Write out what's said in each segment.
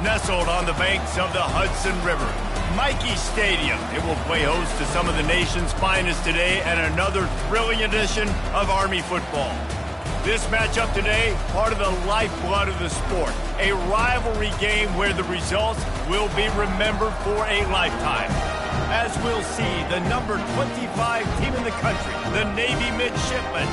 Nestled on the banks of the Hudson River, Michie Stadium. It will play host to some of the nation's finest today and another thrilling edition of Army football. This matchup today, part of the lifeblood of the sport. A rivalry game where the results will be remembered for a lifetime. As we'll see, the number 25 team in the country, the Navy Midshipmen,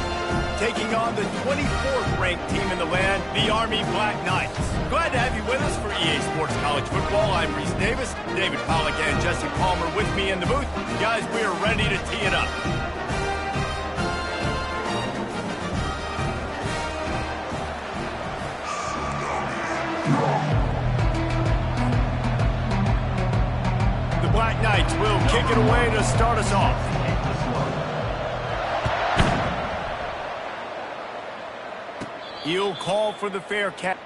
taking on the 24th ranked team in the land, the Army Black Knights. Glad to have you with us for EA Sports College Football. I'm Reese Davis, David Pollack and Jesse Palmer with me in the booth. Guys, we are ready to tee it up. The Black Knights will kick it away to start us off. He'll call for the fair catch.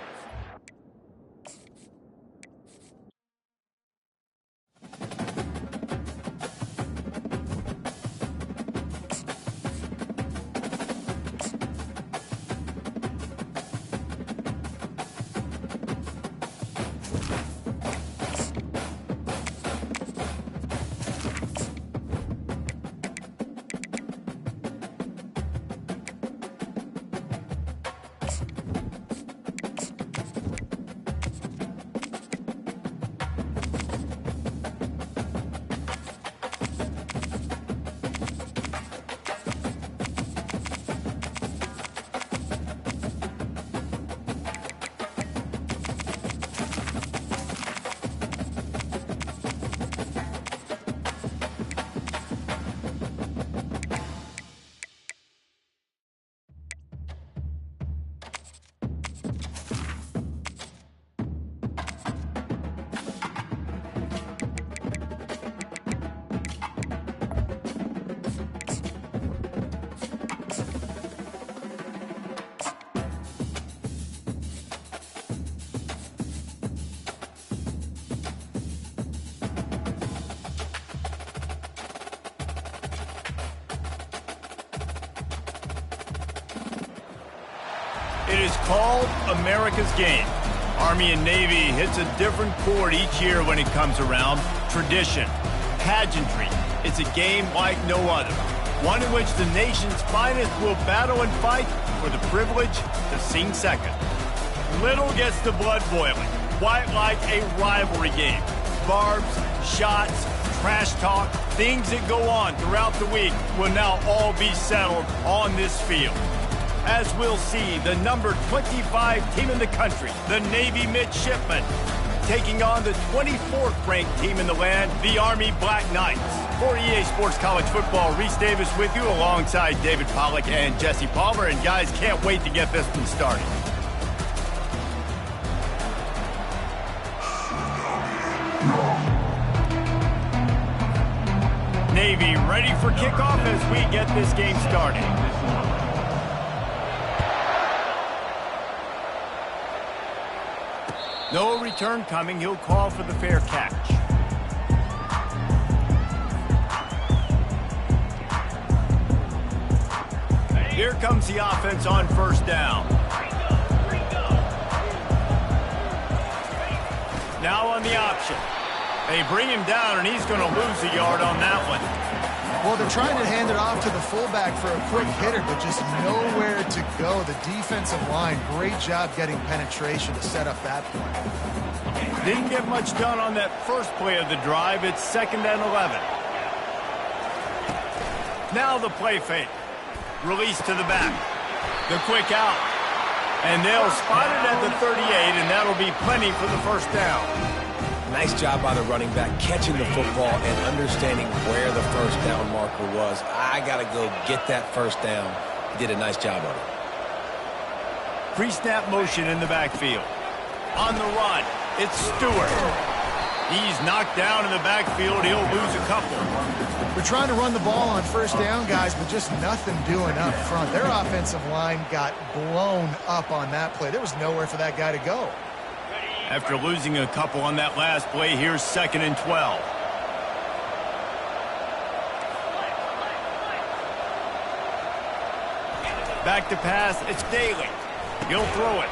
It is called America's Game. Army and Navy hits a different chord each year when it comes around. Tradition, pageantry. It's a game like no other. One in which the nation's finest will battle and fight for the privilege to sing second. Little gets the blood boiling. Quite like a rivalry game. Barbs, shots, trash talk, things that go on throughout the week will now all be settled on this field. As we'll see, the number 25 team in the country, the Navy Midshipmen, taking on the 24th ranked team in the land, the Army Black Knights. For EA Sports College Football, Reese Davis with you alongside David Pollack and Jesse Palmer. And guys, can't wait to get this one started. Navy ready for kickoff as we get this game started. No return coming. He'll call for the fair catch. Here comes the offense on first down. Now on the option. They bring him down, and he's going to lose a yard on that one. Well, they're trying to hand it off to the fullback for a quick hitter, but just nowhere to go. The defensive line, great job getting penetration to set up that point. Didn't get much done on that first play of the drive. It's 2nd and 11. Now the play fake. Release to the back. The quick out. And they'll spot it at the 38, and that'll be plenty for the first down. Nice job by the running back catching the football and understanding where the first down marker was. I got to go get that first down. He did a nice job of it. Pre-snap motion in the backfield. On the run, it's Stewart. He's knocked down in the backfield. He'll lose a couple. We're trying to run the ball on first down, guys, but just nothing doing up front. Their offensive line got blown up on that play. There was nowhere for that guy to go. After losing a couple on that last play, here's 2nd and 12. Back to pass, it's Daly. He'll throw it.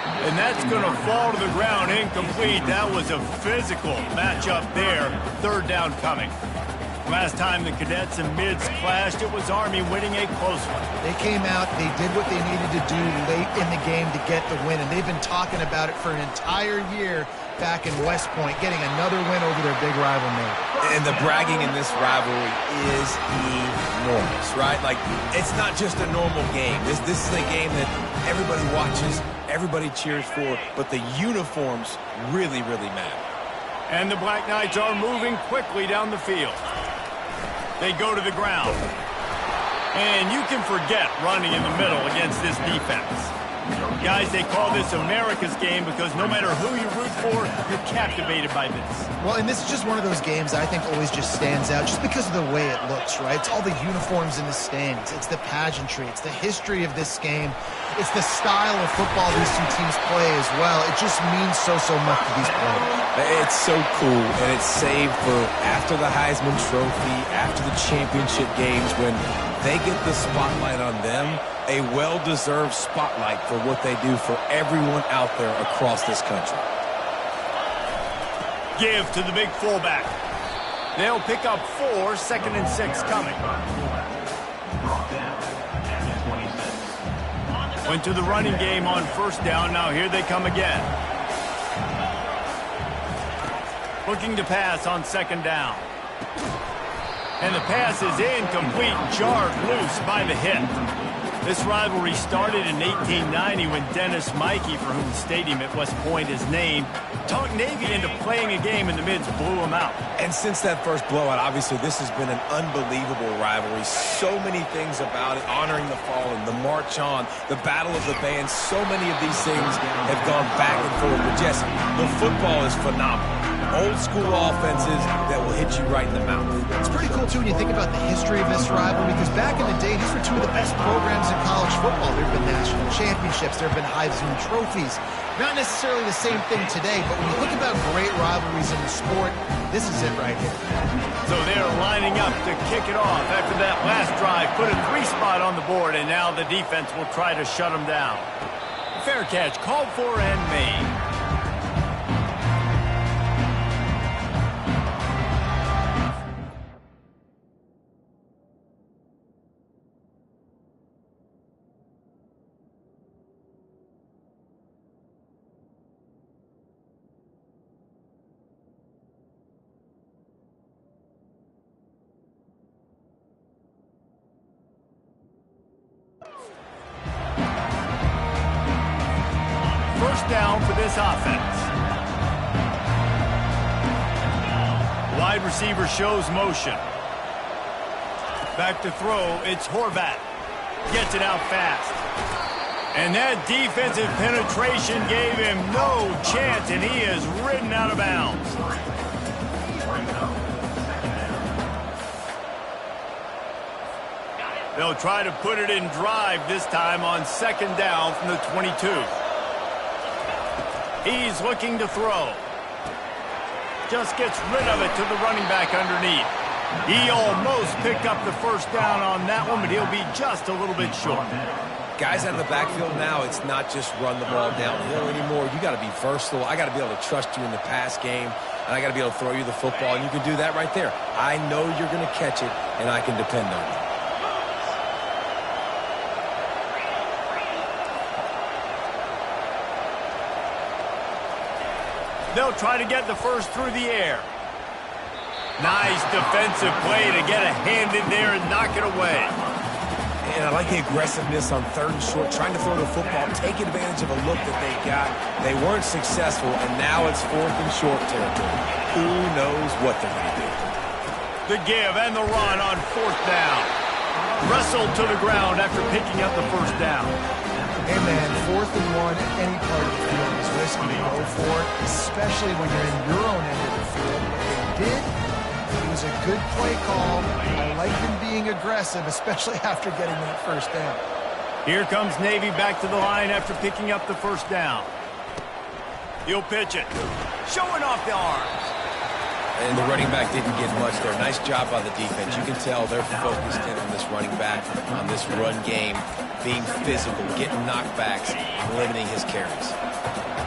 And that's going to fall to the ground incomplete. That was a physical matchup there. Third down coming. Last time the Cadets and Mids clashed, it was Army winning a close one. They came out, they did what they needed to do late in the game to get the win, and they've been talking about it for an entire year back in West Point, getting another win over their big rival Navy. And the bragging in this rivalry is enormous, right? Like, it's not just a normal game. This is a game that everybody watches, everybody cheers for, but the uniforms really, really matter. And the Black Knights are moving quickly down the field. They go to the ground. And you can forget running in the middle against this defense. Guys, they call this America's game because no matter who you root for, you're captivated by this. Well, and this is just one of those games that I think always just stands out just because of the way it looks, right? It's all the uniforms in the stands. It's the pageantry. It's the history of this game. It's the style of football these two teams play as well. It just means so much to these players. It's so cool, and it's saved for after the Heisman Trophy, after the championship games, when they get the spotlight on them, a well-deserved spotlight for what they do for everyone out there across this country. Give to the big fullback. They'll pick up 4, 2nd and 6 coming. Went to the running game on first down. Now here they come again. Looking to pass on 2nd down. And the pass is incomplete, jarred loose by the hit. This rivalry started in 1890 when Dennis Mikey, for whom the stadium at West Point is named, talked Navy into playing a game, and the Mids blew them out. And since that first blowout, obviously, this has been an unbelievable rivalry. So many things about it, honoring the fallen, the march on, the battle of the bands. So many of these things have gone back and forth. But Jesse, the football is phenomenal. Old school offenses that will hit you right in the mouth. It's pretty cool, too, when you think about the history of this rivalry, because back in the day, these were two of the best programs in college football. There have been national championships. There have been Heisman trophies. Not necessarily the same thing today, but when you look about great rivalries in the sport, this is it right here. So they're lining up to kick it off after that last drive. Put a 3-spot on the board, and now the defense will try to shut them down. Fair catch, called for and made. First down for this offense. Wide receiver shows motion. Back to throw, it's Horvat. Gets it out fast. And that defensive penetration gave him no chance, and he is ridden out of bounds. They'll try to put it in drive this time on 2nd down from the 22. He's looking to throw. Just gets rid of it to the running back underneath. He almost picked up the first down on that one, but he'll be just a little bit short. Guys out of the backfield now, it's not just run the ball downhill anymore. You got to be versatile. I got to be able to trust you in the pass game, and I got to be able to throw you the football, and you can do that right there. I know you're going to catch it, and I can depend on you. They'll try to get the first through the air. Nice defensive play to get a hand in there and knock it away. And I like the aggressiveness on 3rd and short, trying to throw the football, take advantage of a look that they got. They weren't successful, and now it's 4th and short territory. Who knows what they're going to do? The give and the run on 4th down. Wrestled to the ground after picking up the first down. Hey, man, 4th and 1 at any part of the field is risky to go for, especially when you're in your own end of the field. What they did, it was a good play call. I like them being aggressive, especially after getting that first down. Here comes Navy back to the line after picking up the first down. He'll pitch it. Showing off the arms. And the running back didn't get much there. Nice job by the defense. You can tell they're focused in on this running back, on this run game, being physical, getting knockbacks, limiting his carries.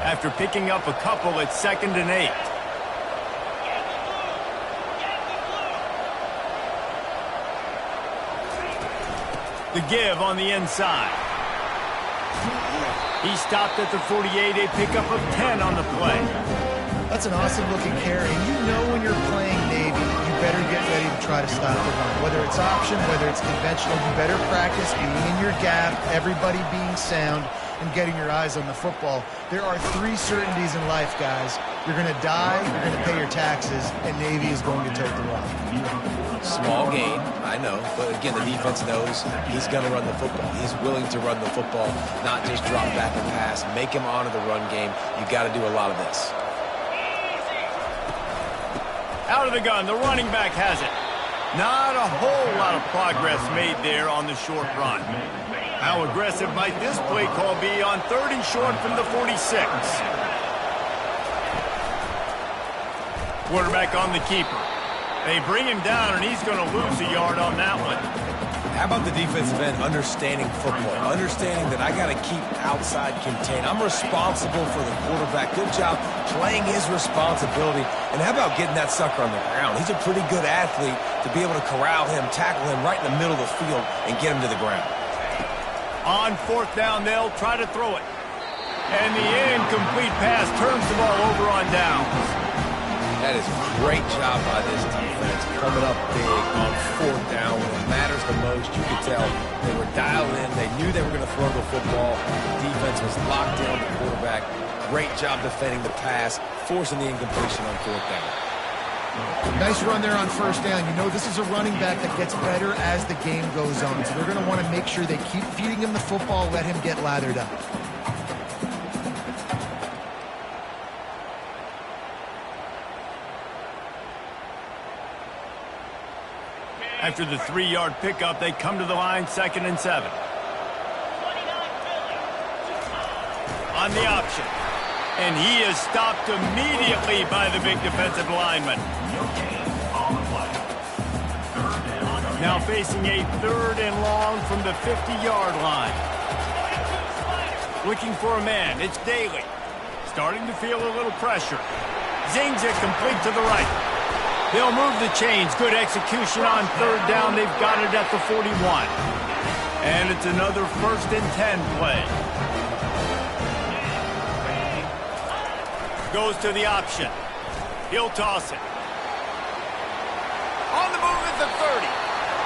after picking up a couple at 2nd and 8. The give on the inside. He stopped at the 48, a pickup of 10 on the play. That's an awesome-looking carry. And you know when you're playing Navy, you better get ready to try to stop the run. Whether it's option, whether it's conventional, you better practice being in your gap, everybody being sound, and getting your eyes on the football. There are 3 certainties in life, guys. You're going to die, you're going to pay your taxes, and Navy is going to tote the rock. Small gain, I know, but again, the defense knows he's going to run the football. He's willing to run the football, not just drop back and pass. Make him honor the run game. You got to do a lot of this. Out of the gun, the running back has it. Not a whole lot of progress made there on the short run. How aggressive might this play call be on 3rd and short from the 46? Quarterback on the keeper. They bring him down, and he's going to lose a yard on that one. How about the defensive end understanding football, understanding that I got to keep outside contained. I'm responsible for the quarterback. Good job playing his responsibility. And how about getting that sucker on the ground? He's a pretty good athlete to be able to corral him, tackle him right in the middle of the field, and get him to the ground. On 4th down, they'll try to throw it. And the incomplete pass turns the ball over on downs. That is a great job by this defense, coming up big on 4th down. When it matters the most, you could tell they were dialed in. They knew they were going to throw the football. The defense was locked in on the quarterback. Great job defending the pass, forcing the incompletion on 4th down. Nice run there on 1st down. You know this is a running back that gets better as the game goes on, so they're going to want to make sure they keep feeding him the football, let him get lathered up. After the 3-yard pickup, they come to the line, 2nd and 7. On the option. And he is stopped immediately by the big defensive lineman. Now facing a 3rd and long from the 50-yard line. Looking for a man, it's Daly. Starting to feel a little pressure. Zings it complete to the right. They'll move the chains. Good execution on 3rd down. They've got it at the 41. And it's another 1st and 10 play. Goes to the option. He'll toss it. On the move at the 30.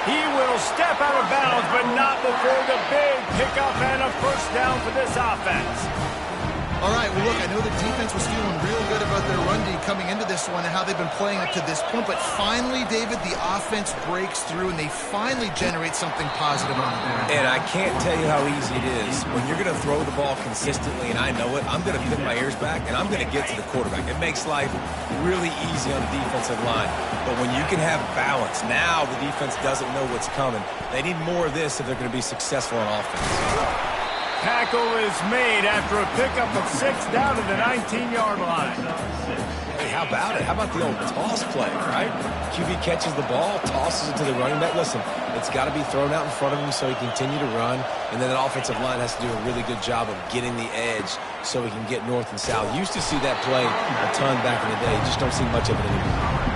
He will step out of bounds, but not before the big pickup and a 1st down for this offense. All right, well, look, I know the defense was feeling real good about their run D coming into this one and how they've been playing up to this point, but finally, David, the offense breaks through and they finally generate something positive on the ground. And I can't tell you how easy it is. When you're going to throw the ball consistently, and I know it, I'm going to pin my ears back, and I'm going to get to the quarterback. It makes life really easy on the defensive line. But when you can have balance, now the defense doesn't know what's coming. They need more of this if they're going to be successful on offense. Tackle is made after a pickup of 6 down to the 19-yard line. Hey, how about it? How about the old toss play, right? QB catches the ball, tosses it to the running back. Listen, it's got to be thrown out in front of him so he can continue to run, and then the offensive line has to do a really good job of getting the edge so he can get north and south. Used to see that play a ton back in the day. You just don't see much of it anymore.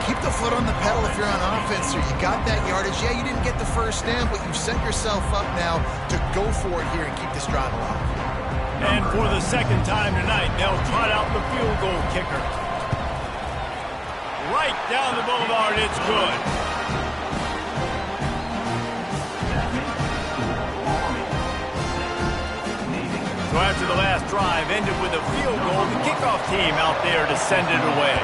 Keep the foot on the pedal if you're on offense here. You got that yardage. Yeah, you didn't get the 1st down, but you've set yourself up now to go for it here and keep this drive alive. And for the 2nd time tonight, they'll trot out the field goal kicker. Right down the boulevard, it's good. So after the last drive ended with a field goal, the kickoff team out there to send it away.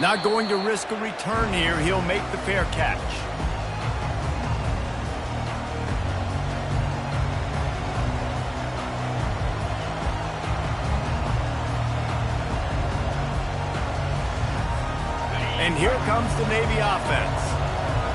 Not going to risk a return here. He'll make the fair catch. And here comes the Navy offense.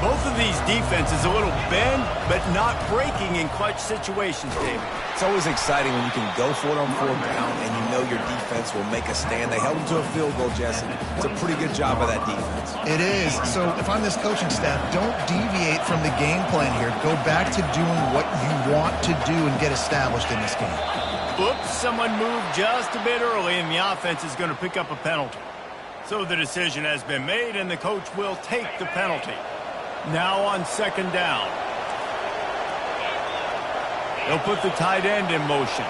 Both of these defenses a little bend, but not breaking in clutch situations, David. It's always exciting when you can go for it on 4th down and you know your defense will make a stand. They held them to a field goal, Jesse. It's a pretty good job of that defense. It is. So if I'm this coaching staff, don't deviate from the game plan here. Go back to doing what you want to do and get established in this game. Oops, someone moved just a bit early, and the offense is going to pick up a penalty. So the decision has been made, and the coach will take the penalty. Now on 2nd down. They'll put the tight end in motion.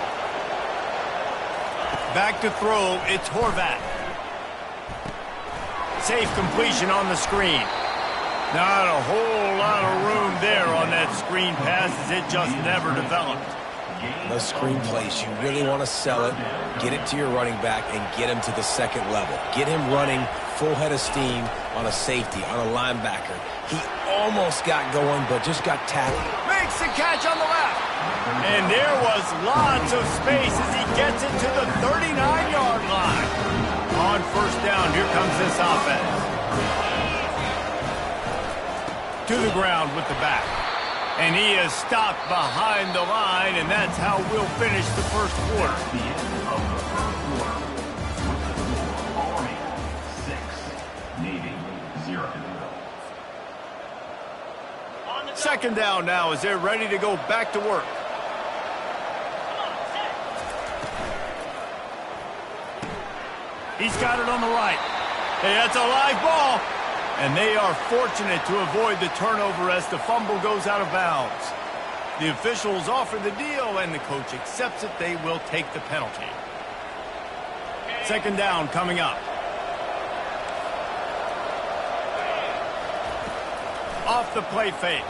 Back to throw, it's Horvat. Safe completion on the screen. Not a whole lot of room there on that screen pass as it just never developed. Those screen plays, you really want to sell it, get it to your running back, and get him to the 2nd level. Get him running full head of steam on a safety, on a linebacker. He almost got going, but just got tackled. Makes the catch on the left. And there was lots of space as he gets it to the 39-yard line. On 1st down, here comes this offense. To the ground with the back. And he is stopped behind the line, and that's how we'll finish the 1st quarter. The end of the 1st quarter with the score Army 6, Navy 0. 2nd down now as they're ready to go back to work. He's got it on the right. Hey, that's a live ball. And they are fortunate to avoid the turnover as the fumble goes out of bounds. The officials offer the deal, and the coach accepts it. They will take the penalty. 2nd down coming up. Off the play fake.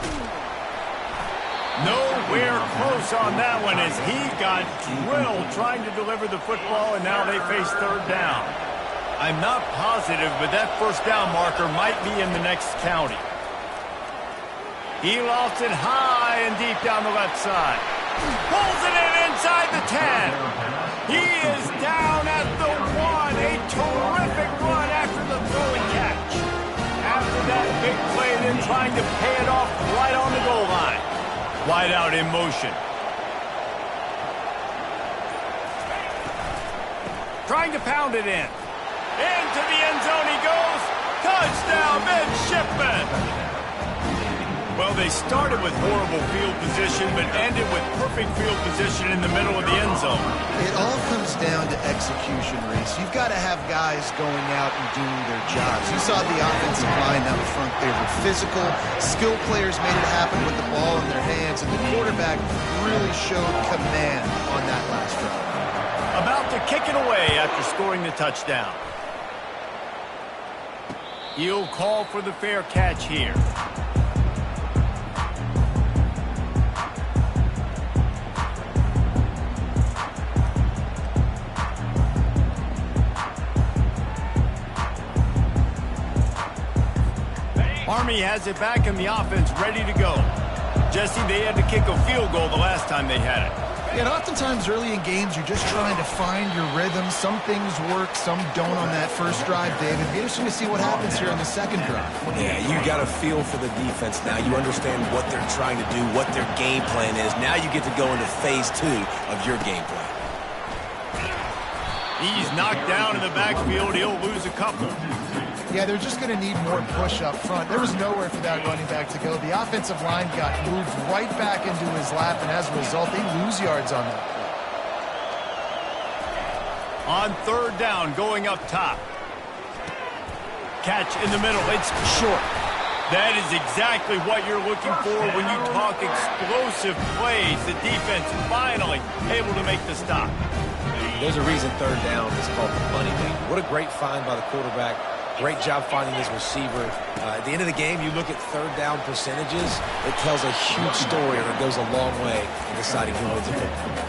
Nowhere close on that one as he got drilled trying to deliver the football, and now they face 3rd down. I'm not positive, but that 1st down marker might be in the next county. He lofts it high and deep down the left side. Pulls it in inside the 10. He is down at the 1. A terrific run after the throwing catch. After that big play, then trying to pay it off right on the goal line. Wide out in motion. Trying to pound it in. Into the end zone he goes. Touchdown, midshipman. Well, they started with horrible field position, but ended with perfect field position in the middle of the end zone. It all comes down to execution, Reese. You've got to have guys going out and doing their jobs. You saw the offensive line down the front. They were physical. Skill players made it happen with the ball in their hands, and the quarterback really showed command on that last drive. About to kick it away after scoring the touchdown. He'll call for the fair catch here. Army has it back in the offense, ready to go. Jesse, they had to kick a field goal the last time they had it. And oftentimes early in games, you're just trying to find your rhythm. Some things work, some don't on that first drive, David. It'd be interesting to see what happens here on the 2nd drive. Yeah, you got a feel for the defense now. You understand what they're trying to do, what their game plan is. Now you get to go into phase 2 of your game plan. He's knocked down in the backfield. He'll lose a couple. Yeah, they're just going to need more push up front. There was nowhere for that running back to go. The offensive line got moved right back into his lap, and as a result, they lose yards on that play. On 3rd down, going up top. Catch in the middle. It's short. That is exactly what you're looking for when you talk explosive plays. The defense finally able to make the stop. There's a reason 3rd down is called the money game. What a great find by the quarterback. Great job finding his receiver. At the end of the game, you look at 3rd down percentages. It tells a huge story, and it goes a long way in deciding who wins a football.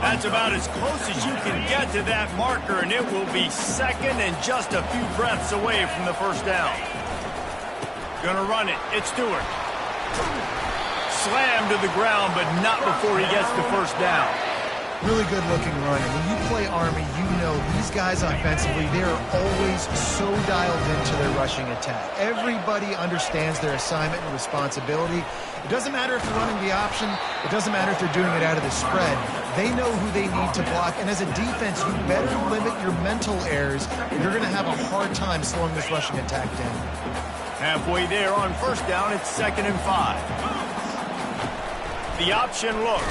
That's about as close as you can get to that marker, and it will be 2nd and just a few breaths away from the 1st down. Gonna run it. It's Stewart. Slammed to the ground, but not before he gets the 1st down. Really good looking run. And when you play Army, you know these guys offensively, they are always so dialed into their rushing attack. Everybody understands their assignment and responsibility. It doesn't matter if they're running the option. It doesn't matter if they're doing it out of the spread. They know who they need to block. And as a defense, you better limit your mental errors, or you're going to have a hard time slowing this rushing attack down. Halfway there on first down, it's 2nd and 5. The option look.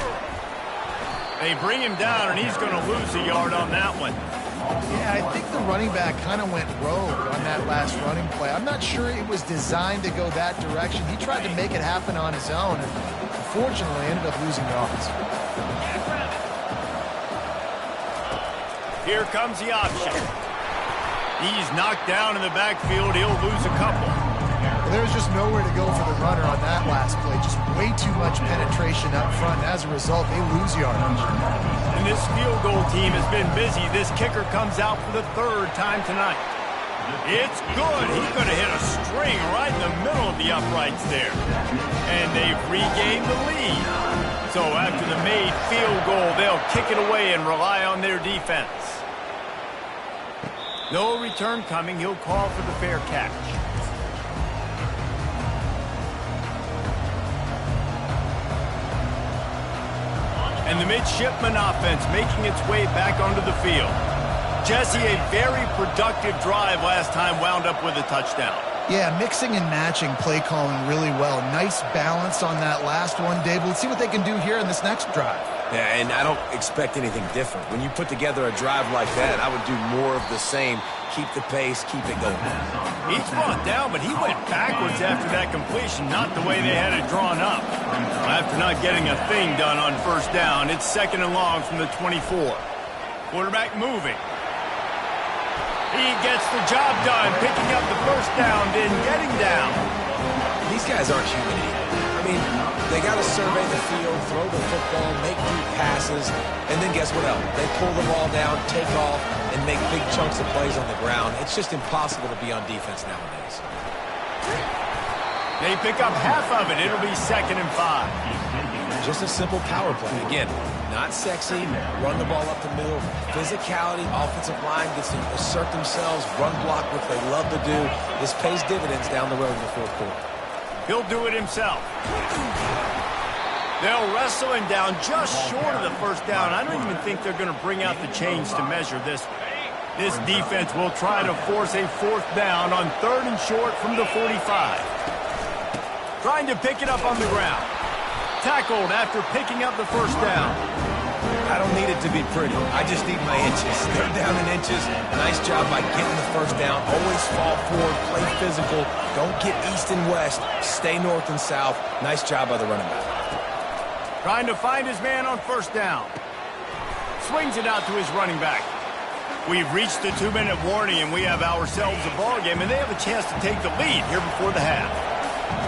They bring him down, and he's going to lose a yard on that one. Yeah, I think the running back kind of went rogue on that last running play. I'm not sure it was designed to go that direction. He tried to make it happen on his own, and unfortunately ended up losing yards. Here comes the option. He's knocked down in the backfield. He'll lose a couple. There was just nowhere to go for the runner on that last play. Just way too much penetration up front. As a result, they lose yardage. And this field goal team has been busy. This kicker comes out for the 3rd time tonight. It's good. He's going to hit a string right in the middle of the uprights there. And they've regained the lead. So after the made field goal, they'll kick it away and rely on their defense. No return coming. He'll call for the fair catch. And the midshipman offense making its way back onto the field. Jesse, a very productive drive last time, wound up with a touchdown. Yeah, mixing and matching play calling really well. Nice balance on that last one, Dave. Let's see what they can do here in this next drive. Yeah, and I don't expect anything different. When you put together a drive like that, I would do more of the same. Keep the pace, keep it going. He's brought down, but he went backwards after that completion, not the way they had it drawn up. After not getting a thing done on first down, it's 2nd and long from the 24. Quarterback moving. He gets the job done, picking up the first down, then getting down. These guys aren't human either. I mean, they got to survey the field, throw the football, make deep passes, and then guess what else? They pull the ball down, take off, and make big chunks of plays on the ground. It's just impossible to be on defense nowadays. They pick up half of it. It'll be 2nd and 5. Just a simple power play. Again, not sexy, run the ball up the middle, physicality, offensive line gets to assert themselves, run block, which they love to do. This pays dividends down the road in the 4th quarter. He'll do it himself. They'll wrestle him down just short of the first down. I don't even think they're going to bring out the chains to measure this. This defense will try to force a 4th down on 3rd and short from the 45. Trying to pick it up on the ground. Tackled after picking up the first down. I don't need it to be pretty. I just need my inches. They're down in inches. Nice job by getting the first down. Always fall forward, play physical. Don't get east and west. Stay north and south. Nice job by the running back. Trying to find his man on first down. Swings it out to his running back. We've reached the 2-minute warning, and we have ourselves a ball game, and they have a chance to take the lead here before the half.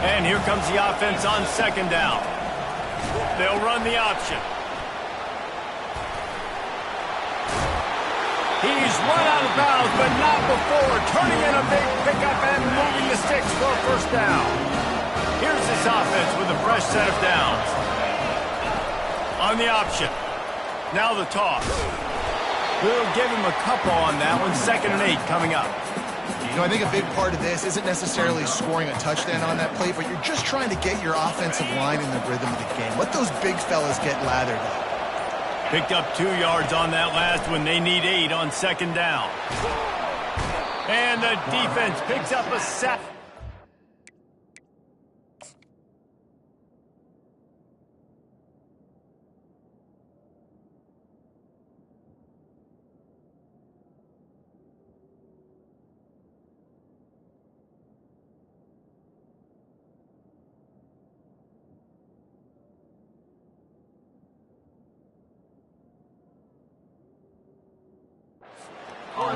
And here comes the offense on 2nd down. They'll run the option. He's run out of bounds, but not before turning in a big pickup and moving the sticks for a first down. Here's this offense with a fresh set of downs. On the option. Now the toss. We'll give him a couple on that one. 2nd and 8 coming up. You know, I think a big part of this isn't necessarily scoring a touchdown on that play, but you're just trying to get your offensive line in the rhythm of the game. Let those big fellas get lathered up. Picked up 2 yards on that last one. They need 8 on 2nd down. And the defense picks up a sack.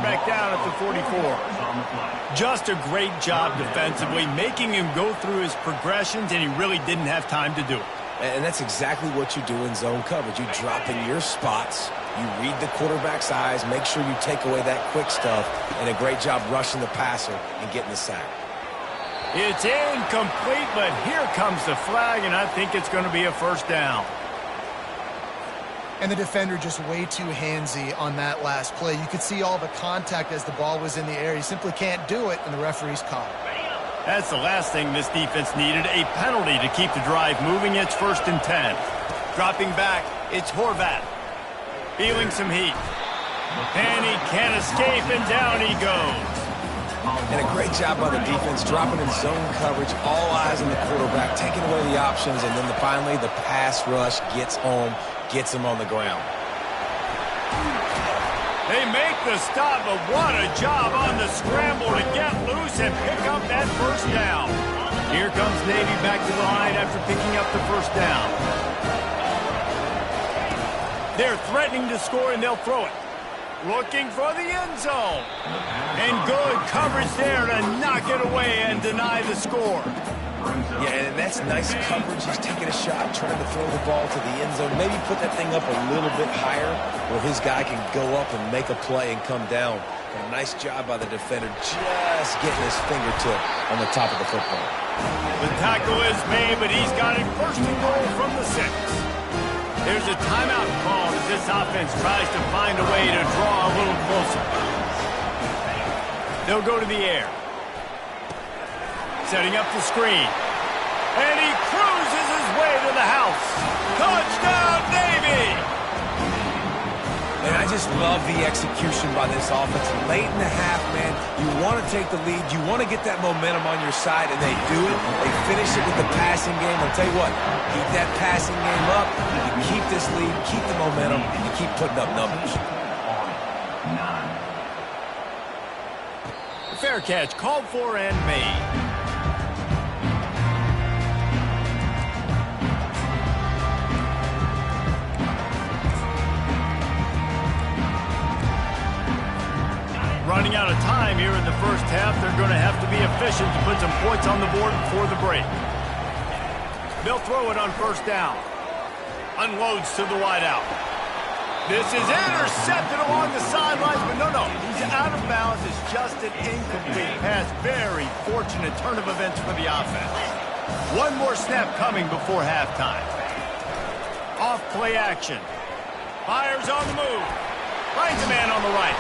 Back down at the 44. Just a great job defensively, making him go through his progressions, and he really didn't have time to do it. And that's exactly what you do in zone coverage. You drop in your spots, you read the quarterback's eyes, make sure you take away that quick stuff, and a great job rushing the passer and getting the sack. It's incomplete, but here comes the flag, and I think it's going to be a first down. And the defender just way too handsy on that last play. You could see all the contact as the ball was in the air. He simply can't do it, and the referee's called. That's the last thing this defense needed, a penalty to keep the drive moving. It's 1st and 10. Dropping back, it's Horvat. Feeling some heat. And he can't escape, and down he goes. And a great job by the defense, dropping in zone coverage, all eyes on the quarterback, taking away the options, and then finally the pass rush gets home, gets him on the ground. They make the stop, but what a job on the scramble to get loose and pick up that first down. Here comes Navy back to the line after picking up the first down. They're threatening to score, and they'll throw it. Looking for the end zone. And good coverage there to knock it away and deny the score. Yeah, and that's nice coverage. He's taking a shot, trying to throw the ball to the end zone. Maybe put that thing up a little bit higher where his guy can go up and make a play and come down. And a nice job by the defender just getting his fingertip on the top of the football. The tackle is made, but he's got it 1st and goal from the 6. There's a timeout call as this offense tries to find a way to draw a little closer. They'll go to the air. Setting up the screen. And he cruises his way to the house. Touchdown, Navy! And I just love the execution by this offense. Late in the half, man, you want to take the lead. You want to get that momentum on your side, and they do it. They finish it with the passing game. I'll tell you what, keep that passing game up. You keep this lead, keep the momentum, and you keep putting up numbers. The fair catch called for and made. Running out of time here in the first half. They're going to have to be efficient to put some points on the board before the break. They'll throw it on 1st down. Unloads to the wideout. This is intercepted along the sidelines, but no. He's out of bounds. It's just an incomplete pass. Very fortunate turn of events for the offense. One more snap coming before halftime. Off play action. Fires on the move. Finds a man on the right.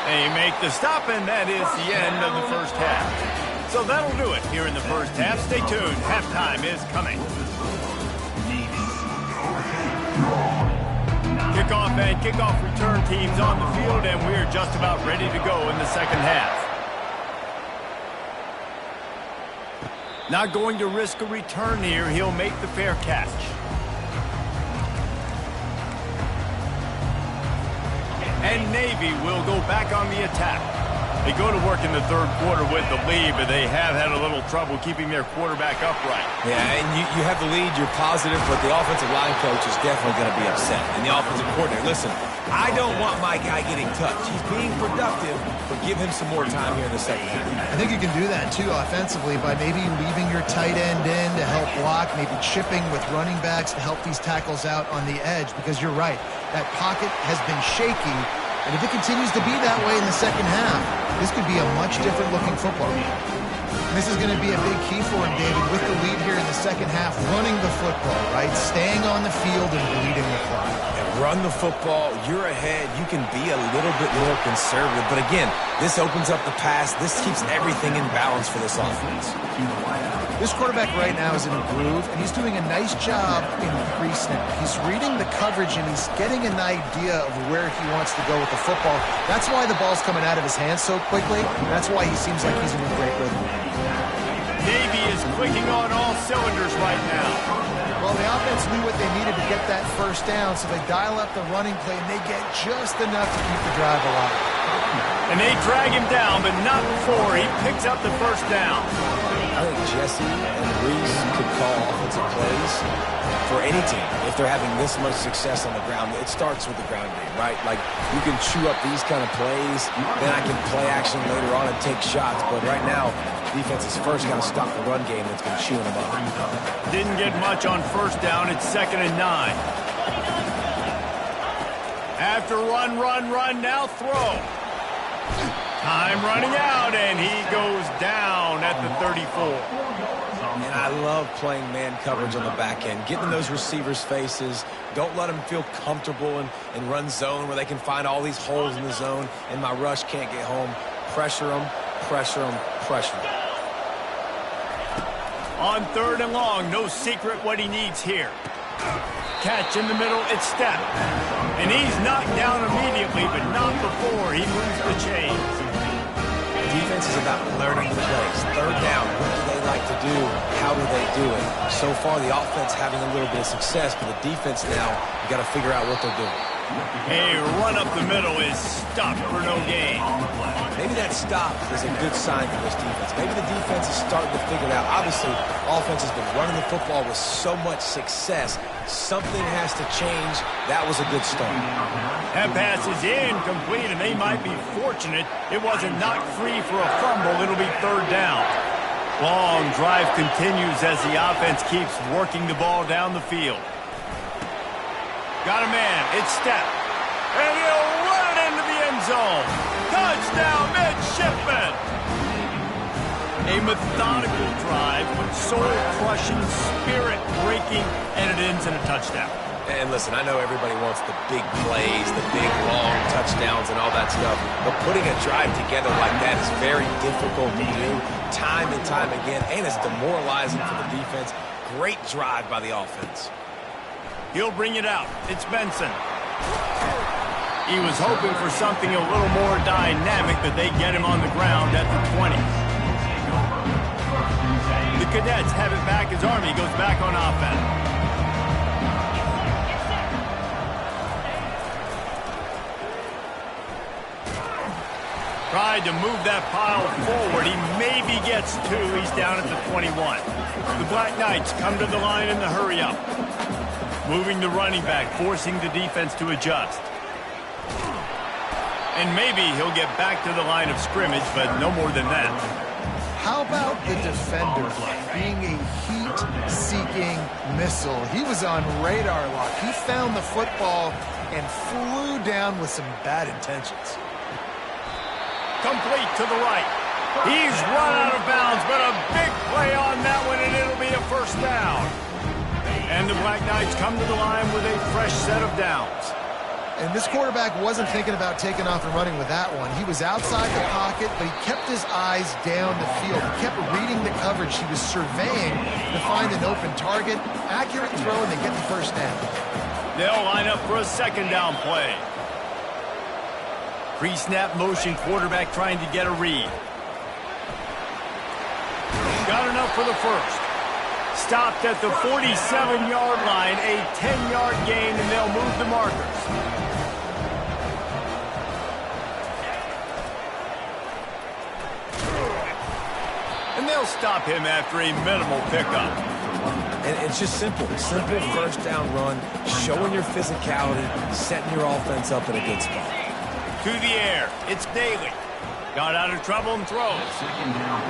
They make the stop, and that is the end of the first half. So that'll do it here in the first half. Stay tuned. Halftime is coming. Kickoff and kickoff return teams on the field, and we're just about ready to go in the second half. Not going to risk a return here. He'll make the fair catch. And Navy will go back on the attack. They go to work in the 3rd quarter with the lead, but they have had a little trouble keeping their quarterback upright. Yeah, and you have the lead, you're positive, but the offensive line coach is definitely going to be upset. And the offensive coordinator, listen, I don't want my guy getting touched. He's being productive, but give him some more time here in the second half. I think you can do that, too, offensively, by maybe leaving your tight end in to help block, maybe chipping with running backs to help these tackles out on the edge, because you're right. That pocket has been shaky, and if it continues to be that way in the second half, this could be a much different looking football game. This is going to be a big key for him, David, with the lead here in the second half, running the football, right? Staying on the field and bleeding the clock. And run the football, you're ahead, you can be a little bit more conservative. But again, this opens up the pass. This keeps everything in balance for this offense. This quarterback right now is in a groove, and he's doing a nice job in pre-snap. He's reading the coverage, and he's getting an idea of where he wants to go with the football. That's why the ball's coming out of his hands so quickly. That's why he seems like he's in a great rhythm. Navy is clicking on all cylinders right now. Well, the offense knew what they needed to get that first down, so they dial up the running play, and they get just enough to keep the drive alive. And they drag him down, but not before he picks up the first down. I think Jesse and Reese could call offensive plays for any team if they're having this much success on the ground. It starts with the ground game, right? Like, you can chew up these kind of plays, then I can play action later on and take shots. But right now, defense is first got to stop the run game that's been chewing them up. Didn't get much on first down. It's 2nd and 9. After run, now throw. Time running out, and he goes down at the 34. And And I love playing man coverage on the back end, getting in those receivers' faces. Don't let them feel comfortable and run zone where they can find all these holes in the zone and my rush can't get home. Pressure them, pressure them, pressure them. On 3rd and long, no secret what he needs here. Catch in the middle, it's Stepp. And he's knocked down immediately, but not before he moves the chains. Defense is about learning the plays. 3rd down, what do they like to do? How do they do it? So far, the offense having a little bit of success, but the defense now, you got to figure out what they're doing. A run up the middle is stopped for no gain. Maybe that stop is a good sign for this defense. Maybe the defense is starting to figure it out. Obviously, offense has been running the football with so much success. Something has to change. That was a good start. That pass is incomplete, and they might be fortunate it wasn't knocked free for a fumble. It'll be 3rd down. Long drive continues as the offense keeps working the ball down the field. Got a man. It's Stepp. And he'll run it into the end zone. Touchdown, midshipman. A methodical drive, soul-crushing, spirit-breaking, and it ends in a touchdown. And listen, I know everybody wants the big plays, the big, long touchdowns and all that stuff, but putting a drive together like that is very difficult to do time and time again, and it's demoralizing for the defense. Great drive by the offense. He'll bring it out. It's Benson. He was hoping for something a little more dynamic, but they get him on the ground at the 20. The Cadets have it back as Army goes back on offense. Tried to move that pile forward. He maybe gets 2. He's down at the 21. The Black Knights come to the line in the hurry-up. Moving the running back, forcing the defense to adjust. And maybe he'll get back to the line of scrimmage, but no more than that. How about the defender being a heat-seeking missile? He was on radar lock. He found the football and flew down with some bad intentions. Complete to the right. He's run out of bounds, but a big play on that one, and it'll be a 1st down. And the Black Knights come to the line with a fresh set of downs. And this quarterback wasn't thinking about taking off and running with that one. He was outside the pocket, but he kept his eyes down the field. He kept reading the coverage. He was surveying to find an open target. Accurate throw, and they get the 1st down. They'll line up for a 2nd down play. Pre-snap motion, quarterback trying to get a read. Got enough for the 1st. Stopped at the 47-yard line, a 10-yard gain, and they'll move the markers. And they'll stop him after a minimal pickup. And it's just simple 1st down run, showing your physicality, setting your offense up in a good spot. To the air, it's Daly. Got out of trouble and throws.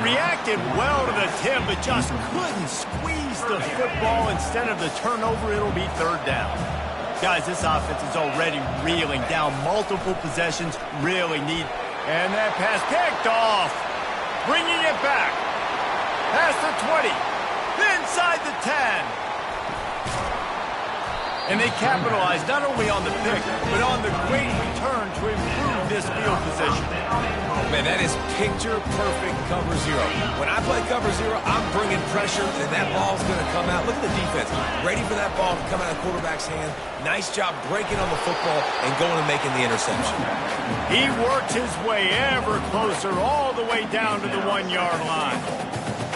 Reacted well to the tip, but just couldn't squeeze the football. Instead of the turnover, it'll be 3rd down. Guys, this offense is already reeling down multiple possessions. Really need. And that pass picked off. Bringing it back. Past the 20. Inside the 10. And they capitalized not only on the pick, but on the great return to improve this field position. Man, that is picture-perfect cover 0. When I play cover 0, I'm bringing pressure, and that ball's going to come out. Look at the defense. Ready for that ball to come out of the quarterback's hand. Nice job breaking on the football and going and making the interception. He worked his way ever closer all the way down to the 1-yard line.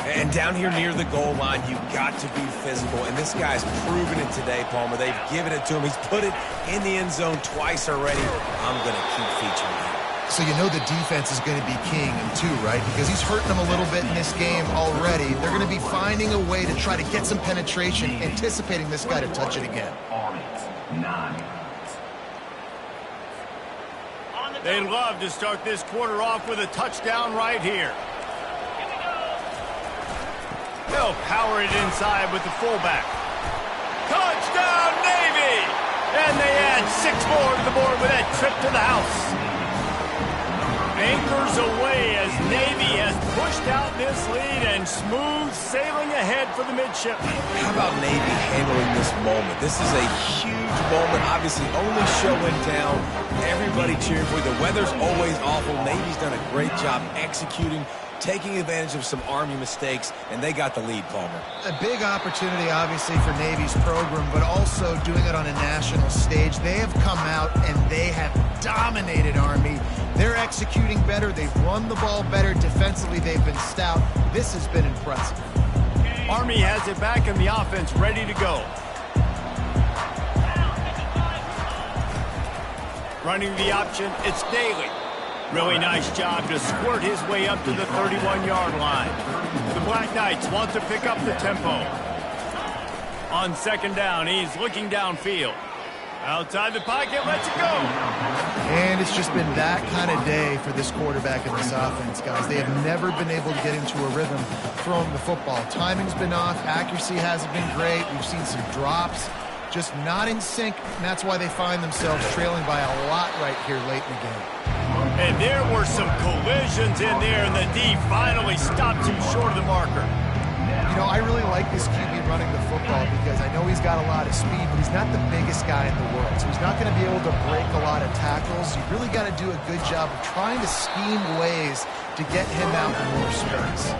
And down here near the goal line, you've got to be physical. And this guy's proven it today, Palmer. They've given it to him. He's put it in the end zone twice already. I'm going to keep featuring him. So you know the defense is going to be king in 2, right? Because he's hurting them a little bit in this game already. They're going to be finding a way to try to get some penetration, anticipating this guy to touch it again. They'd love to start this quarter off with a touchdown right here. They'll power it inside with the fullback. Touchdown, Navy! And they add 6 more to the board with that trip to the house. Anchors away as Navy has pushed out this lead and smooth sailing ahead for the midshipmen. How about Navy handling this moment? This is a huge moment, obviously only show in town. Everybody cheering for you. The weather's always awful. Navy's done a great job executing, taking advantage of some Army mistakes, and they got the lead, Palmer. A big opportunity, obviously, for Navy's program, but also doing it on a national stage. They have come out and they have dominated Army. They're executing better. They've run the ball better. Defensively, they've been stout. This has been impressive. Army has it back in the offense, ready to go. Running the option, it's Daly. Really nice job to squirt his way up to the 31-yard line. The Black Knights want to pick up the tempo. On second down, he's looking downfield. Outside the pocket, lets it go. And it's just been that kind of day for this quarterback and this offense, guys. They have never been able to get into a rhythm throwing the football. Timing's been off. Accuracy hasn't been great. We've seen some drops. Just not in sync, and that's why they find themselves trailing by a lot right here late in the game. And there were some collisions in there, and the D finally stopped him short of the marker. You know, I really like this QB running the football because I know he's got a lot of speed, but he's not the biggest guy in the world. So he's not going to be able to break a lot of tackles. You really got to do a good job of trying to scheme ways to get him out in more space.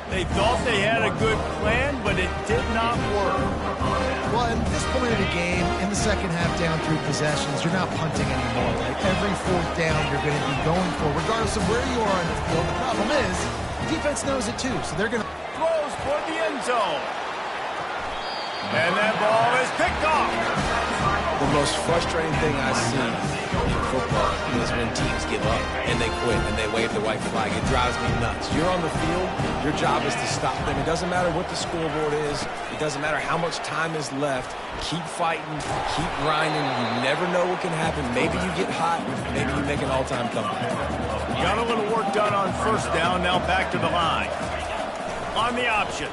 They thought they had a good plan, but it did not work. Well, at this point of the game, in the second half down 3 possessions, you're not punting anymore, right? Every fourth down you're going to be going for, regardless of where you are on the field. The problem is, defense knows it too, so they're going to... Throws for the end zone. And that ball is picked off. The most frustrating thing I see in football is when teams give up and they quit and they wave the white flag. It drives me nuts. You're on the field. Your job is to stop them. It doesn't matter what the scoreboard is. It doesn't matter how much time is left. Keep fighting. Keep grinding. You never know what can happen. Maybe you get hot. Maybe you make an all-time comeback. Got a little work done on first down. Now back to the line. On the option.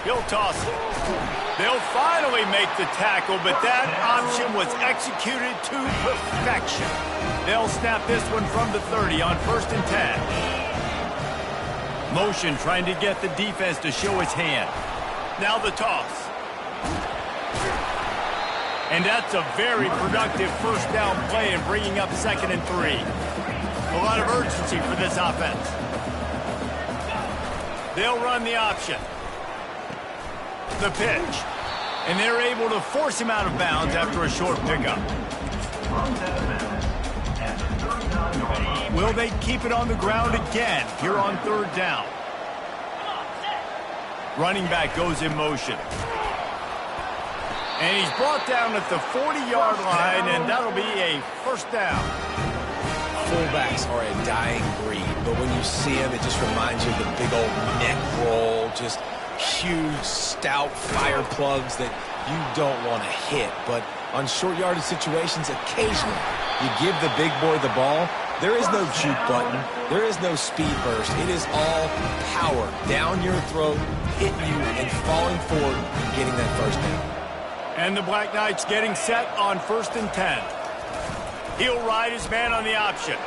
He'll toss it. They'll finally make the tackle, but that option was executed to perfection. They'll snap this one from the 30 on 1st and 10. Motion trying to get the defense to show his hand. Now the toss. And that's a very productive first down play and bringing up 2nd and 3. A lot of urgency for this offense. They'll run the option. The pitch. And they're able to force him out of bounds after a short pickup. Will they keep it on the ground again here on 3rd down? Running back goes in motion. And he's brought down at the 40-yard line, and that'll be a first down. Fullbacks are a dying breed, but when you see them, it just reminds you of the big old neck roll, just huge, stout fire plugs that you don't want to hit. But on short yardage situations, occasionally you give the big boy the ball. There is no juke button. There is no speed burst. It is all power down your throat, hitting you and falling forward and getting that first down. And the Black Knights getting set on 1st and 10. He'll ride his man on the option.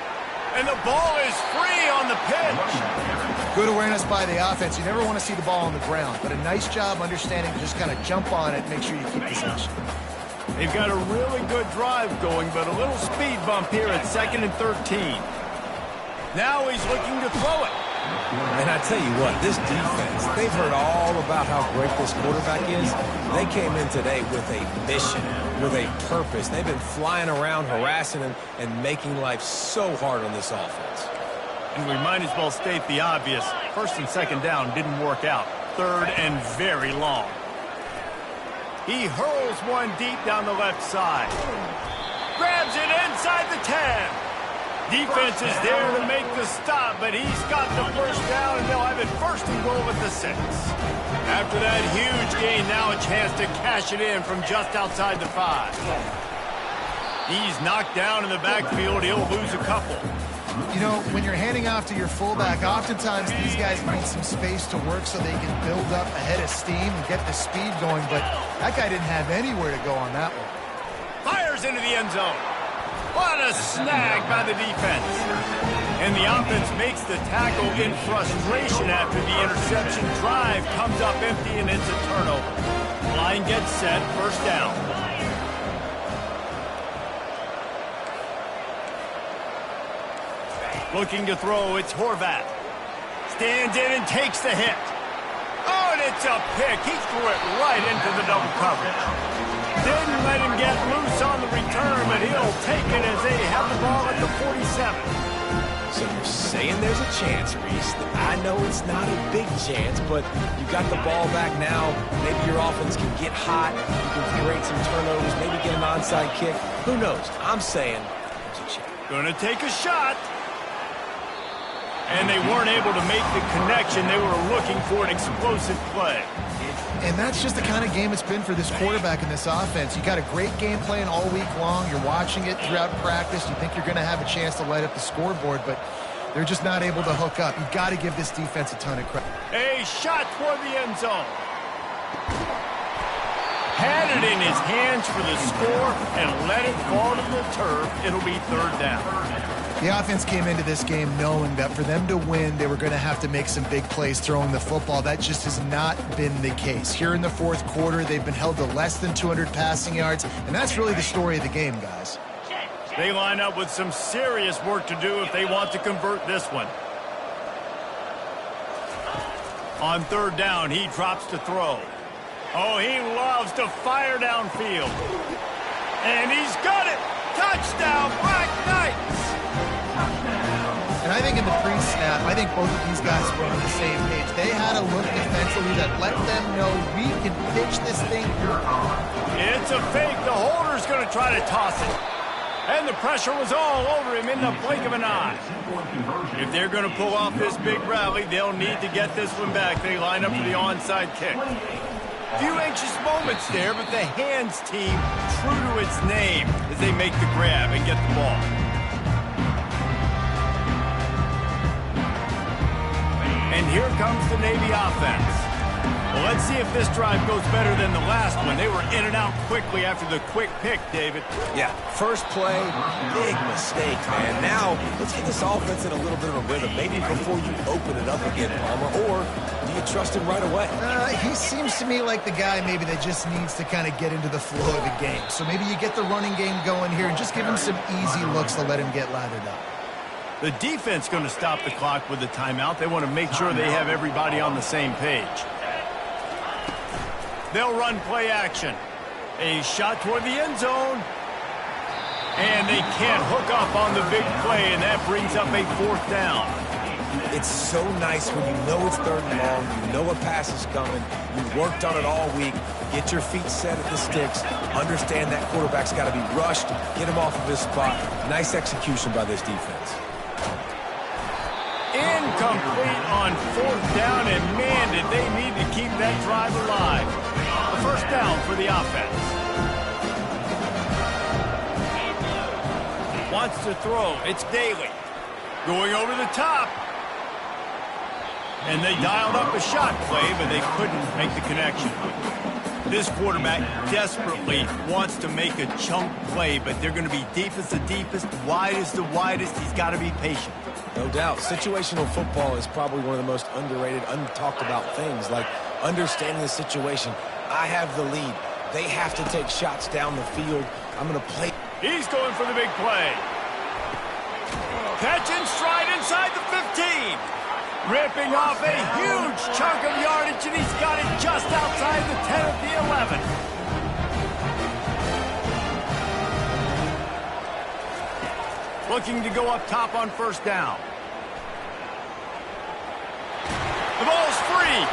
And the ball is free on the pitch. Good awareness by the offense. You never want to see the ball on the ground, but a nice job understanding to just kind of jump on it and make sure you keep possession. They've got a really good drive going, but a little speed bump here at 2nd and 13. Now he's looking to throw it. And I tell you what, this defense, they've heard all about how great this quarterback is. They came in today with a mission, with a purpose. They've been flying around, harassing him, and making life so hard on this offense. And we might as well state the obvious. 1st and 2nd down didn't work out. 3rd and very long. He hurls one deep down the left side. Grabs it inside the 10. Defense is there to make the stop, but he's got the first down, and they'll have it 1st and goal at the 6. After that huge gain, now a chance to cash it in from just outside the 5. He's knocked down in the backfield. He'll lose a couple. You know, when you're handing off to your fullback, oftentimes these guys need some space to work so they can build up a head of steam and get the speed going, but that guy didn't have anywhere to go on that one. Fires into the end zone. What a snag by the defense. And the offense makes the tackle in frustration after the interception. Drive comes up empty, and it's a turnover. Line gets set, first down. Looking to throw, it's Horvath. Stands in and takes the hit. Oh, and it's a pick. He threw it right into the double coverage. Didn't let him get loose on the return, but he'll take it as they have the ball at the 47. So you're saying there's a chance, Reese. I know it's not a big chance, but you got the ball back now. Maybe your offense can get hot. You can create some turnovers, maybe get an onside kick. Who knows? I'm saying there's a chance. Gonna take a shot. And they weren't able to make the connection. They were looking for an explosive play. And that's just the kind of game it's been for this quarterback in this offense. You got a great game plan all week long. You're watching it throughout practice. You think you're going to have a chance to light up the scoreboard, but they're just not able to hook up. You've got to give this defense a ton of credit. A shot toward the end zone. Had it in his hands for the score and let it fall to the turf. It'll be third down. The offense came into this game knowing that for them to win, they were going to have to make some big plays throwing the football. That just has not been the case. Here in the fourth quarter, they've been held to less than 200 passing yards, and that's really the story of the game, guys. They line up with some serious work to do if they want to convert this one. On third down, he drops to throw. Oh, he loves to fire downfield. And he's got it! Touchdown, Black Knights! And I think in the pre-snap, I think both of these guys were on the same page. They had a look defensively that let them know we can pitch this thing through. It's a fake. The holder's going to try to toss it. And the pressure was all over him in the blink of an eye. If they're going to pull off this big rally, they'll need to get this one back. They line up for the onside kick. Few anxious moments there, but the hands team, true to its name, as they make the grab and get the ball. And here comes the Navy offense. Well, let's see if this drive goes better than the last one. They were in and out quickly after the quick pick, David. Yeah, first play, big mistake, man. Now, let's get this offense in a little bit of a rhythm. Maybe before you open it up again, Palmer, or do you trust him right away? He seems to me like the guy maybe that just needs to kind of get into the flow of the game. So maybe you get the running game going here and just give him some easy looks to let him get lathered up. The defense going to stop the clock with the timeout. They want to make sure they have everybody on the same page. They'll run play action. A shot toward the end zone. And they can't hook up on the big play, and that brings up a fourth down. It's so nice when you know it's third and long, you know a pass is coming, you worked on it all week, get your feet set at the sticks, understand that quarterback's got to be rushed, get him off of his spot. Nice execution by this defense. Incomplete on fourth down, and man, did they need to keep that drive alive. A first down for the offense. Wants to throw. It's Daly. Going over the top. And they dialed up a shot play, but they couldn't make the connection. This quarterback desperately wants to make a chunk play, but they're going to be deep as the deepest, wide as the widest. He's got to be patient. No doubt. Situational football is probably one of the most underrated, untalked about things, like understanding the situation. I have the lead. They have to take shots down the field. I'm going to play. He's going for the big play. Catch in stride inside the 15. Ripping off a huge chunk of yardage, and he's got it just outside the 10 of the 11. Looking to go up top on first down. The ball's free.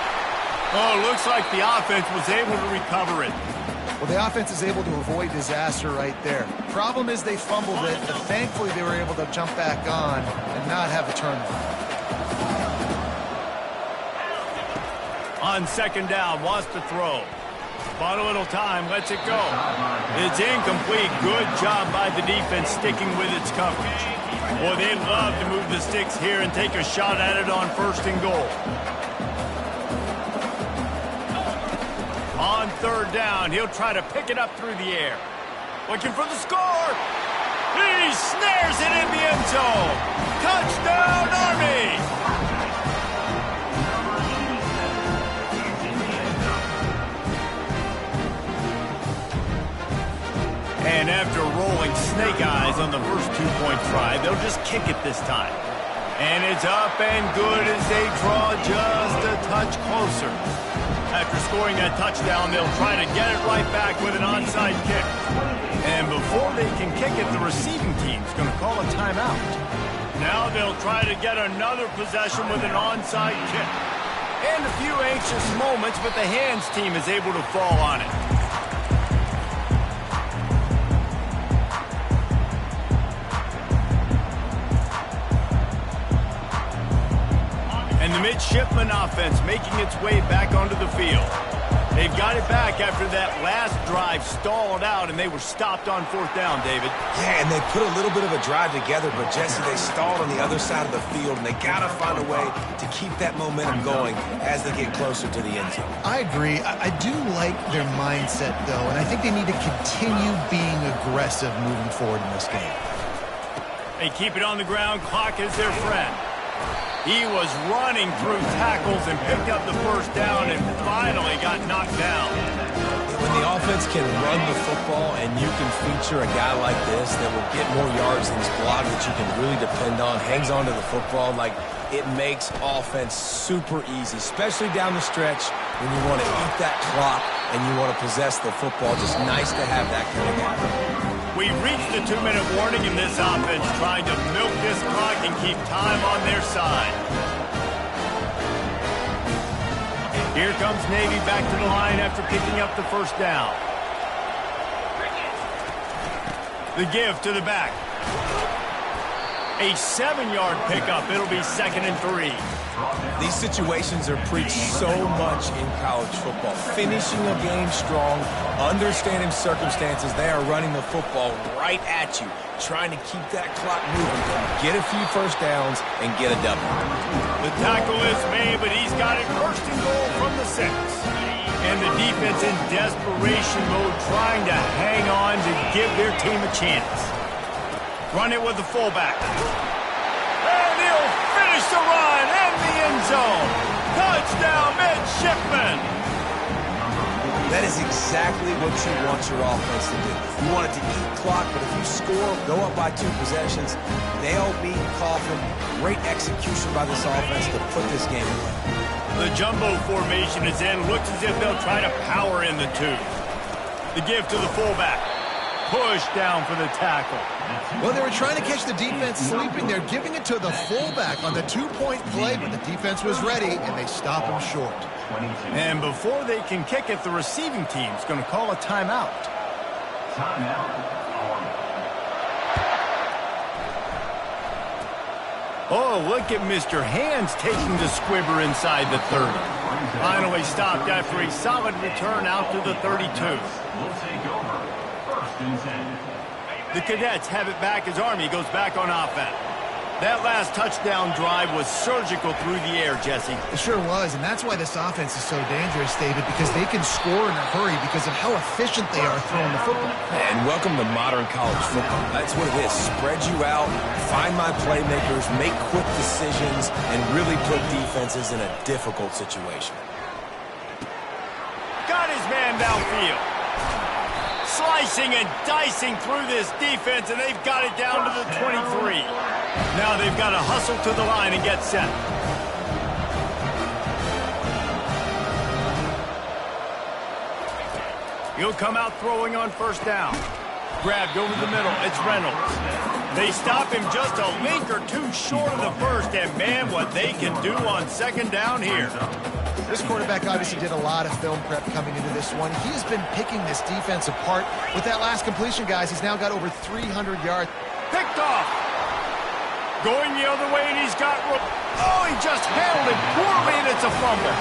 Oh, looks like the offense was able to recover it. Well, the offense is able to avoid disaster right there. Problem is they fumbled it, but thankfully they were able to jump back on and not have a turnover. On second down, wants to throw. Bought a little time, lets it go. It's incomplete. Good job by the defense sticking with its coverage. Boy, they'd love to move the sticks here and take a shot at it on first and goal. On third down, he'll try to pick it up through the air. Looking for the score. He snares it in the end zone. Touchdown, Army! And after rolling snake eyes on the first 2-point try, they'll just kick it this time. And it's up and good as they draw just a touch closer. After scoring that touchdown, they'll try to get it right back with an onside kick. And before they can kick it, the receiving team's going to call a timeout. Now they'll try to get another possession with an onside kick. And a few anxious moments, but the hands team is able to fall on it. And the midshipman offense making its way back onto the field. They've got it back after that last drive stalled out, and they were stopped on 4th down, David. Yeah, and they put a little bit of a drive together, but, Jesse, they stalled on the other side of the field, and they got to find a way to keep that momentum going as they get closer to the end zone. I agree. I do like their mindset, though, and I think they need to continue being aggressive moving forward in this game. They keep it on the ground. Clock is their friend. He was running through tackles and picked up the first down and finally got knocked down. When the offense can run the football and you can feature a guy like this that will get more yards than his block that you can really depend on, hangs on to the football, like it makes offense super easy, especially down the stretch when you want to eat that clock and you want to possess the football. Just nice to have that kind of guy. We've reached the 2-minute warning in this offense, trying to milk this clock and keep time on their side. Here comes Navy back to the line after picking up the first down. The give to the back. A 7-yard pickup. It'll be 2nd and 3. These situations are preached so much in college football. Finishing a game strong, understanding circumstances. They are running the football right at you, trying to keep that clock moving, get a few first downs, and get a W. The tackle is made, but he's got it 1st and goal from the 6. And the defense in desperation mode, trying to hang on to give their team a chance. Run it with the fullback. And he'll finish the run in the end zone. Touchdown, midshipman. That is exactly what you want your offense to do. You want it to eat clock, but if you score, go up by 2 possessions, nail, beat, coffin. Great execution by this offense to put this game away. The jumbo formation is in. Looks as if they'll try to power in the 2. The give to the fullback. Push down for the tackle. Well, they were trying to catch the defense sleeping. They're giving it to the fullback on the 2-point play, but the defense was ready, and they stop him short. And before they can kick it, the receiving team's going to call a timeout. Oh, look at Mr. Hands taking the squibber inside the 30. Finally stopped after a solid return out to the 32. The Cadets have it back as Army goes back on offense. That last touchdown drive was surgical through the air, Jesse. It sure was, and that's why this offense is so dangerous, David, because they can score in a hurry because of how efficient they are throwing the football. And welcome to modern college football. That's what it is. Spread you out, find my playmakers, make quick decisions, and really put defenses in a difficult situation. Got his man downfield. Slicing and dicing through this defense, and they've got it down to the 23. Now they've got to hustle to the line and get set. He'll come out throwing on 1st down. Grabbed over the middle. It's Reynolds. They stop him just a link or 2 short of the 1st, and man, what they can do on 2nd down here. This quarterback obviously did a lot of film prep coming into this one. He has been picking this defense apart. With that last completion, guys, he's now got over 300 yards. Picked off. Going the other way, and he's got... Oh, he just handled it poorly, and it's a fumble.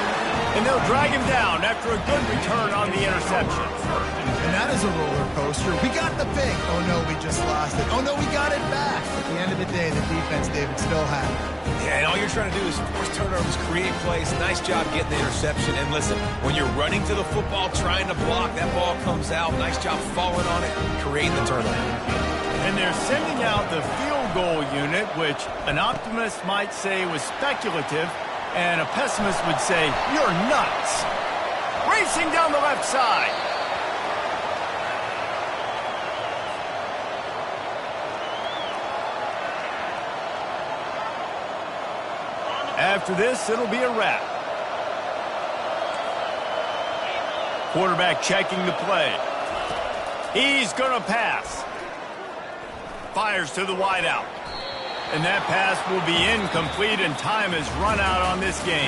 And they'll drag him down after a good return on the interception. And that is a roller coaster. We got the pick. Oh, no, we just lost it. Oh, no, we got it back. At the end of the day, the defense, David, still had it. Yeah, and all you're trying to do is force turnovers, create plays. Nice job getting the interception. And listen, when you're running to the football, trying to block, that ball comes out. Nice job falling on it, creating the turnover. And they're sending out the field goal unit, which an optimist might say was speculative, and a pessimist would say, you're nuts. Racing down the left side. After this, it'll be a wrap. Quarterback checking the play. He's going to pass. Fires to the wideout. And that pass will be incomplete, and time has run out on this game.